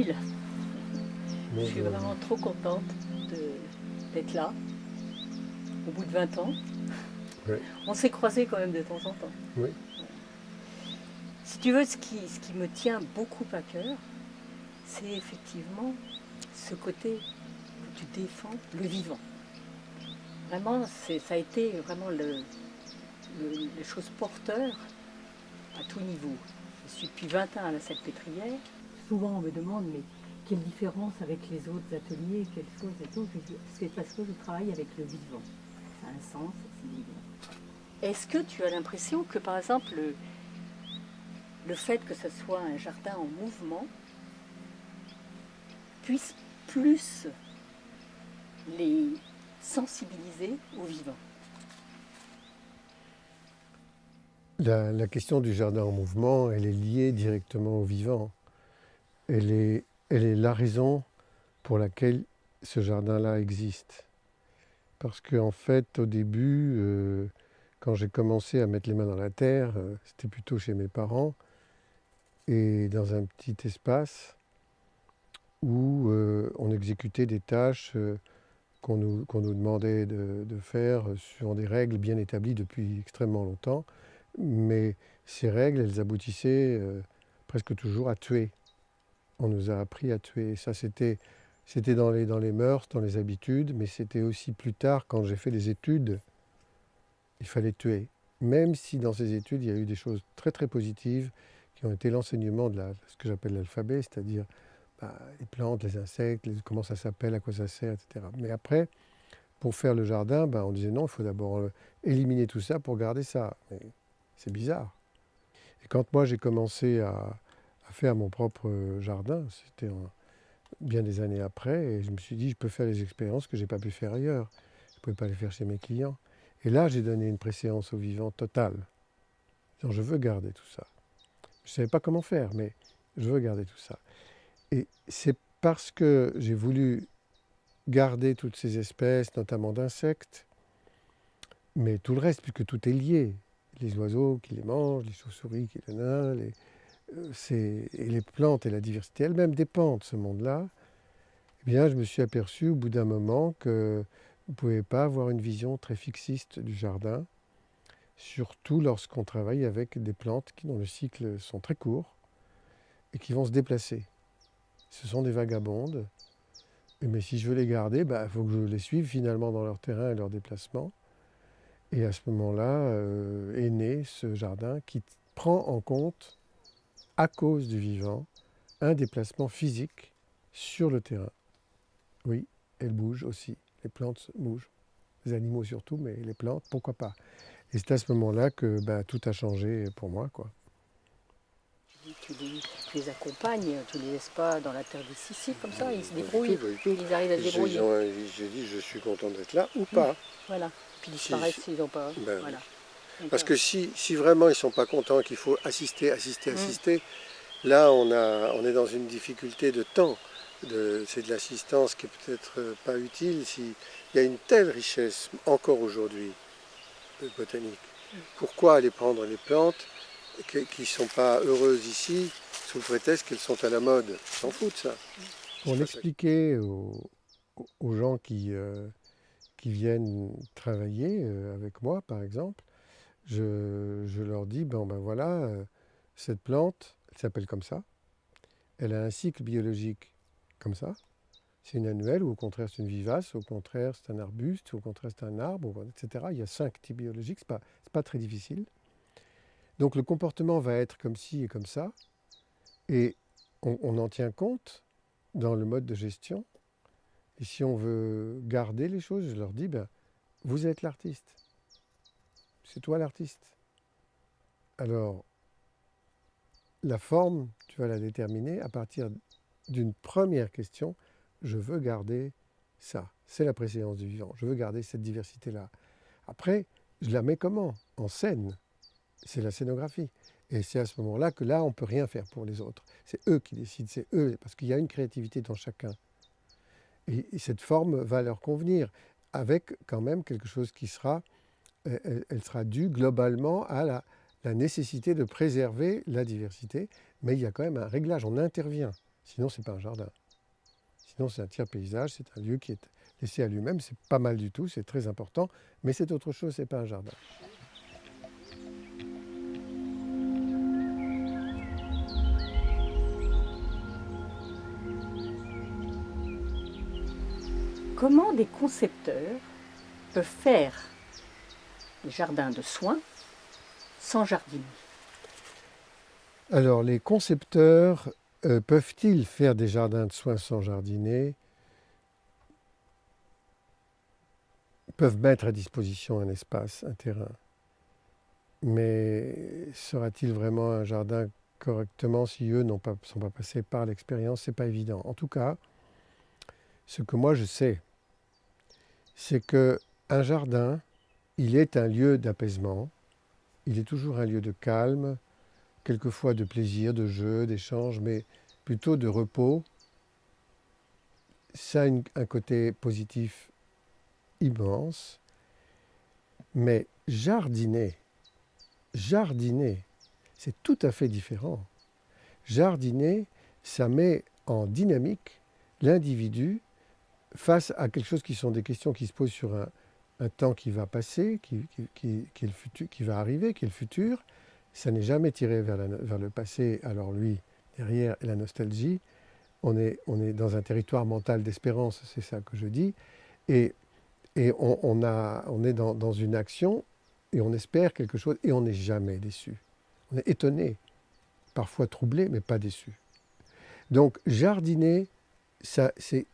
Gilles, je suis Bonjour. vraiment trop contente d'être là, au bout de 20 ans. Oui, On s'est croisés quand même de temps en temps. oui. Si tu veux, ce qui me tient beaucoup à cœur, c'est effectivement ce côté que tu défends, le vivant. Vraiment, ça a été vraiment les choses porteurs à tout niveau. Je suis depuis 20 ans à la Salpêtrière. Souvent, on me demande, mais quelle différence avec les autres ateliers, quelle chose et tout. Je dis, c'est parce que je travaille avec le vivant. Ça a un sens, c'est vivant. Est-ce que tu as l'impression que, par exemple, le fait que ce soit un jardin en mouvement puisse plus les sensibiliser au vivant? La question du jardin en mouvement, elle est liée directement au vivant. Elle est la raison pour laquelle ce jardin-là existe. Parce qu'en fait, au début, quand j'ai commencé à mettre les mains dans la terre, c'était plutôt chez mes parents, et dans un petit espace où on exécutait des tâches qu'on nous demandait de faire sur des règles bien établies depuis extrêmement longtemps. Mais ces règles, elles aboutissaient presque toujours à tuer. On nous a appris à tuer. Ça, c'était dans les mœurs, dans les habitudes, mais c'était aussi plus tard, quand j'ai fait des études, il fallait tuer. Même si dans ces études, il y a eu des choses très très positives qui ont été l'enseignement de ce que j'appelle l'alphabet, c'est-à-dire les plantes, les insectes, comment ça s'appelle, à quoi ça sert, etc. Mais après, pour faire le jardin, on disait non, il faut d'abord éliminer tout ça pour garder ça. Mais c'est bizarre. Et quand moi j'ai commencé à faire mon propre jardin, c'était bien des années après, et je me suis dit, je peux faire les expériences que je n'ai pas pu faire ailleurs. Je ne pouvais pas les faire chez mes clients. Et là, j'ai donné une préséance au vivant totale. Donc, je veux garder tout ça. Je ne savais pas comment faire, mais je veux garder tout ça. Et c'est parce que j'ai voulu garder toutes ces espèces, notamment d'insectes, mais tout le reste, puisque tout est lié. Les oiseaux qui les mangent, les chauves-souris qui les nains, et les plantes et la diversité elle-même dépendent de ce monde-là. Eh bien, je me suis aperçu au bout d'un moment que vous ne pouvez pas avoir une vision très fixiste du jardin, surtout lorsqu'on travaille avec des plantes dont le cycle sont très courts et qui vont se déplacer. Ce sont des vagabondes, mais si je veux les garder, il faut que je les suive finalement dans leur terrain et leur déplacement. Et à ce moment-là est né ce jardin qui prend en compte, à cause du vivant, un déplacement physique sur le terrain. Oui, elles bougent aussi. Les plantes bougent. Les animaux surtout, mais les plantes, pourquoi pas. Et c'est à ce moment-là que tout a changé pour moi, quoi. Tu les accompagnes, tu ne les laisses pas dans la terre des sissi comme ça, ils se Pas du débrouillent, tout, pas du tout. ils arrivent à se débrouiller. J'ai dit, je suis content d'être là ou pas. Voilà, puis ils Si, disparaissent s'ils n'ont pas. oui. Voilà. Parce que si vraiment ils ne sont pas contents, qu'il faut assister, là on est dans une difficulté de temps. C'est de l'assistance qui est peut-être pas utile s'il y a une telle richesse encore aujourd'hui botanique. Pourquoi aller prendre les plantes qui ne sont pas heureuses ici sous le prétexte qu'elles sont à la mode? Ils s'en foutent ça. Pour l'expliquer aux gens qui viennent travailler avec moi, par exemple, je leur dis, voilà, cette plante, elle s'appelle comme ça, elle a un cycle biologique comme ça. C'est une annuelle, ou au contraire c'est une vivace, au contraire c'est un arbuste, ou au contraire c'est un arbre, etc. Il y a 5 types biologiques, c'est pas très difficile. Donc le comportement va être comme ci et comme ça, et on en tient compte dans le mode de gestion. Et si on veut garder les choses, je leur dis, vous êtes l'artiste. C'est toi l'artiste. Alors, la forme, tu vas la déterminer à partir d'une première question. Je veux garder ça. C'est la préséance du vivant. Je veux garder cette diversité-là. Après, je la mets comment? En scène. C'est la scénographie. Et c'est à ce moment-là que là, on ne peut rien faire pour les autres. C'est eux qui décident, c'est eux, parce qu'il y a une créativité dans chacun. Et cette forme va leur convenir, avec quand même quelque chose qui sera, elle sera due globalement à la nécessité de préserver la diversité, mais il y a quand même un réglage, on intervient. Sinon, ce n'est pas un jardin. Sinon, c'est un tiers paysage, c'est un lieu qui est laissé à lui-même. C'est pas mal du tout, c'est très important, mais c'est autre chose, c'est pas un jardin. Comment des concepteurs peuvent faire des jardins de soins sans jardiner? Alors, les concepteurs peuvent-ils faire des jardins de soins sans jardiner? Peuvent mettre à disposition un espace, un terrain. Mais sera-t-il vraiment un jardin correctement si eux ne sont pas passés par l'expérience? C'est pas évident. En tout cas, ce que moi je sais, c'est qu'un jardin, il est un lieu d'apaisement, il est toujours un lieu de calme, quelquefois de plaisir, de jeu, d'échange, mais plutôt de repos. Ça a un côté positif immense, mais jardiner, c'est tout à fait différent. Jardiner, ça met en dynamique l'individu face à quelque chose qui sont des questions qui se posent sur un temps qui va passer, qui est le futur, qui va arriver, qui est le futur. Ça n'est jamais tiré vers le passé. Alors lui, derrière la nostalgie, on est dans un territoire mental d'espérance, c'est ça que je dis. Et on est dans une action et on espère quelque chose et on n'est jamais déçu. On est étonné, parfois troublé, mais pas déçu. Donc jardiner, ça, c'est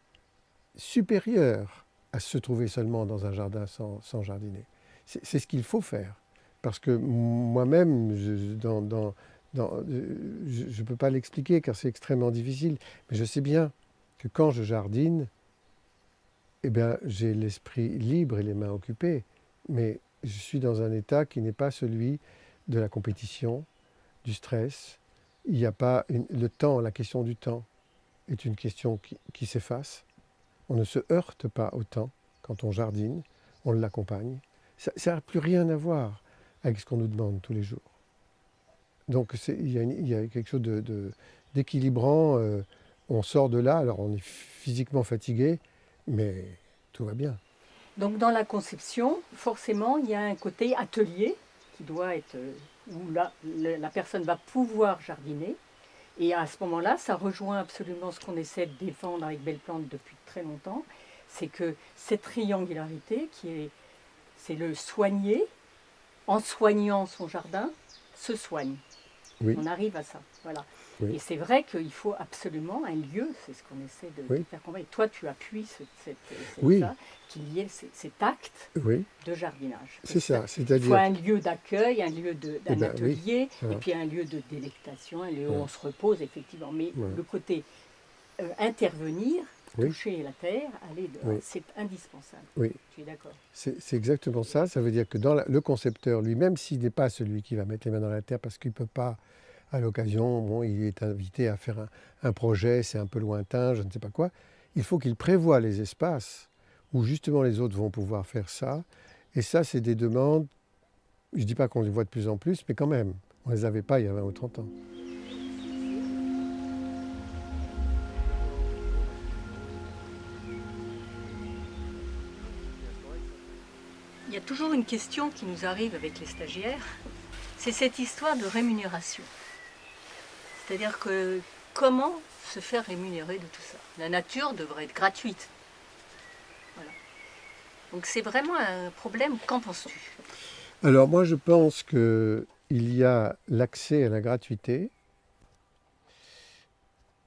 supérieur à se trouver seulement dans un jardin sans jardiner. C'est ce qu'il faut faire. Parce que moi-même, je ne peux pas l'expliquer car c'est extrêmement difficile, mais je sais bien que quand je jardine, eh bien, j'ai l'esprit libre et les mains occupées, mais je suis dans un état qui n'est pas celui de la compétition, du stress. Il n'y a pas le temps, la question du temps est une question qui s'efface. On ne se heurte pas au temps quand on jardine, on l'accompagne. Ça n'a plus rien à voir avec ce qu'on nous demande tous les jours. Donc il y a quelque chose d'équilibrant. On sort de là, alors on est physiquement fatigué, mais tout va bien. Donc dans la conception, forcément, il y a un côté atelier qui doit être où la personne va pouvoir jardiner. Et à ce moment-là, ça rejoint absolument ce qu'on essaie de défendre avec Belle Plante depuis très longtemps, c'est que cette triangularité c'est le soigner, en soignant son jardin, se soigne. Oui. On arrive à ça, voilà. Oui. Et c'est vrai qu'il faut absolument un lieu, c'est ce qu'on essaie de faire comprendre. Et toi, tu appuies ça, qu'il y ait cet acte de jardinage. C'est ça, c'est-à-dire... Il faut un lieu d'accueil, un lieu d'un atelier, oui. et puis un lieu de délectation, un lieu où on se repose, effectivement. Mais le côté intervenir, toucher la terre, aller dehors, c'est indispensable. Oui. Je suis d'accord. C'est exactement ça. Ça veut dire que le concepteur lui-même, s'il n'est pas celui qui va mettre les mains dans la terre parce qu'il ne peut pas, à l'occasion, il est invité à faire un projet, c'est un peu lointain, je ne sais pas quoi, il faut qu'il prévoie les espaces où justement les autres vont pouvoir faire ça. Et ça, c'est des demandes, je ne dis pas qu'on les voit de plus en plus, mais quand même, on ne les avait pas il y a 20 ou 30 ans. Il y a toujours une question qui nous arrive avec les stagiaires, c'est cette histoire de rémunération. C'est-à-dire que comment se faire rémunérer de tout ça? La nature devrait être gratuite. Voilà. Donc c'est vraiment un problème. Qu'en penses-tu? Alors moi je pense qu'il y a l'accès à la gratuité,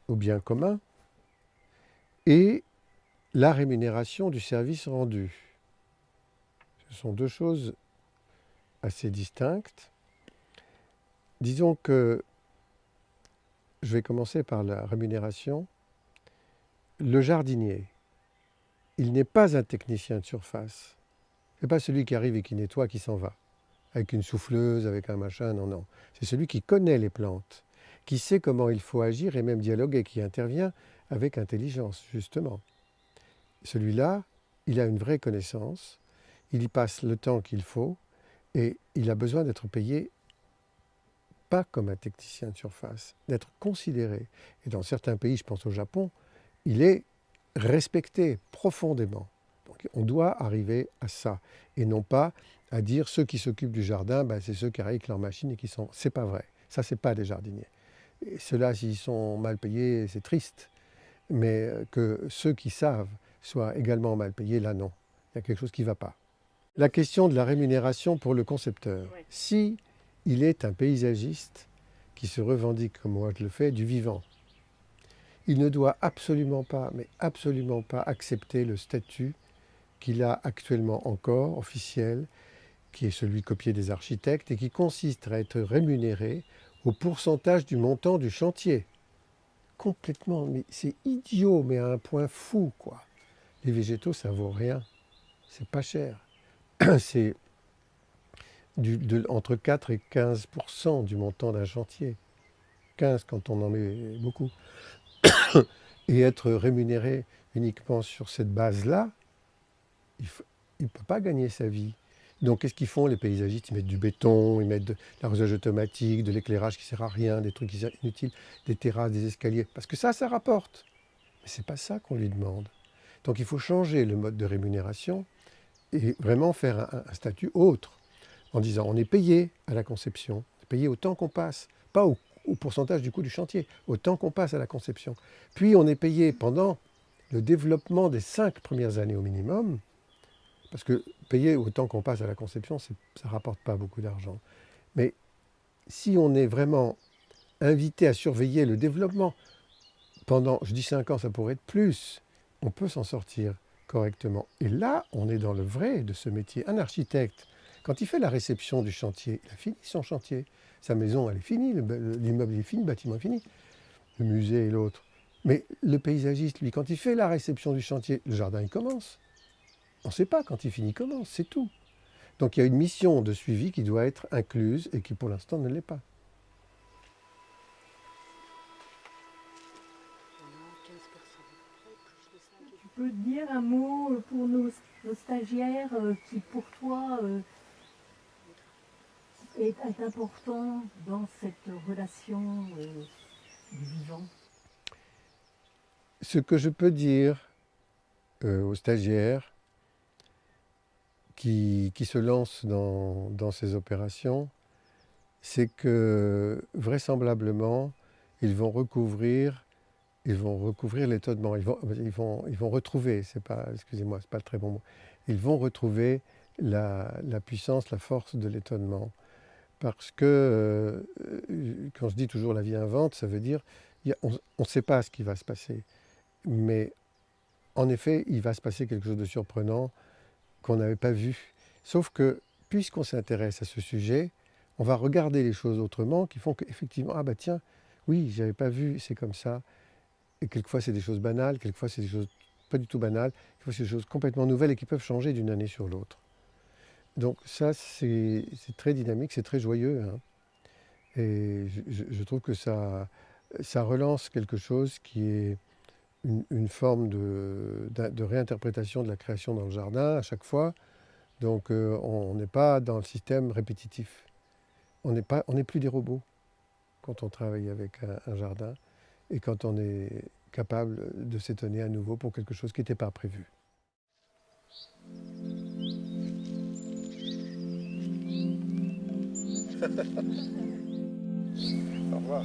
au bien commun, et la rémunération du service rendu. Ce sont deux choses assez distinctes. Disons que, je vais commencer par la rémunération. Le jardinier, il n'est pas un technicien de surface. Ce n'est pas celui qui arrive et qui nettoie, qui s'en va, avec une souffleuse, avec un machin, non. C'est celui qui connaît les plantes, qui sait comment il faut agir et même dialoguer, qui intervient avec intelligence, justement. Celui-là, il a une vraie connaissance, il y passe le temps qu'il faut et il a besoin d'être payé pas comme un technicien de surface, d'être considéré. Et dans certains pays, je pense au Japon, il est respecté profondément. Donc on doit arriver à ça, et non pas à dire ceux qui s'occupent du jardin, ben, c'est ceux qui arrivent avec leur machine et qui sont... C'est pas vrai, ça c'est pas des jardiniers. Et ceux-là, s'ils sont mal payés, c'est triste. Mais que ceux qui savent soient également mal payés, là non. Il y a quelque chose qui ne va pas. La question de la rémunération pour le concepteur. Ouais. Si il est un paysagiste qui se revendique, comme moi je le fais, du vivant, il ne doit absolument pas, mais absolument pas accepter le statut qu'il a actuellement encore, officiel, qui est celui copié des architectes et qui consiste à être rémunéré au pourcentage du montant du chantier. Complètement, mais c'est idiot, mais à un point fou, quoi. Les végétaux, ça vaut rien. C'est pas cher. C'est entre 4 et 15% du montant d'un chantier. 15 quand on en met beaucoup. Et être rémunéré uniquement sur cette base-là, il ne peut pas gagner sa vie. Donc qu'est-ce qu'ils font les paysagistes? Ils mettent du béton, ils mettent de l'arrosage automatique, de l'éclairage qui ne sert à rien, des trucs qui sont inutiles, des terrasses, des escaliers. Parce que ça rapporte. Mais ce n'est pas ça qu'on lui demande. Donc il faut changer le mode de rémunération et vraiment faire un statut autre, en disant on est payé à la conception, on est payé au temps qu'on passe, pas au pourcentage du coût du chantier, au temps qu'on passe à la conception. Puis on est payé pendant le développement des 5 premières années au minimum, parce que payer au temps qu'on passe à la conception, ça ne rapporte pas beaucoup d'argent. Mais si on est vraiment invité à surveiller le développement pendant, je dis 5 ans, ça pourrait être plus, on peut s'en sortir correctement. Et là, on est dans le vrai de ce métier. Un architecte, quand il fait la réception du chantier, il a fini son chantier. Sa maison, elle est finie, l'immeuble est fini, le bâtiment est fini, le musée et l'autre. Mais le paysagiste, lui, quand il fait la réception du chantier, le jardin, il commence. On ne sait pas quand il finit comment, c'est tout. Donc il y a une mission de suivi qui doit être incluse et qui pour l'instant ne l'est pas. Tu peux dire un mot pour nos stagiaires qui, pour toi, est important dans cette relation du vivant? Ce que je peux dire aux stagiaires qui se lancent dans ces opérations, c'est que vraisemblablement, ils vont recouvrir l'étonnement. Ils vont retrouver, excusez-moi, c'est pas le très bon mot, ils vont retrouver la puissance, la force de l'étonnement. Parce que, quand je dis toujours la vie invente, ça veut dire on ne sait pas ce qui va se passer. Mais en effet, il va se passer quelque chose de surprenant qu'on n'avait pas vu. Sauf que, puisqu'on s'intéresse à ce sujet, on va regarder les choses autrement, qui font qu'effectivement, ah bah tiens, oui, je n'avais pas vu, c'est comme ça. Et quelquefois, c'est des choses banales, quelquefois, c'est des choses pas du tout banales, quelquefois, c'est des choses complètement nouvelles et qui peuvent changer d'une année sur l'autre. Donc ça, c'est très dynamique, c'est très joyeux, hein. Et je trouve que ça relance quelque chose qui est une forme de réinterprétation de la création dans le jardin à chaque fois. Donc on n'est pas dans le système répétitif. On n'est plus des robots quand on travaille avec un jardin et quand on est capable de s'étonner à nouveau pour quelque chose qui n'était pas prévu. Au revoir.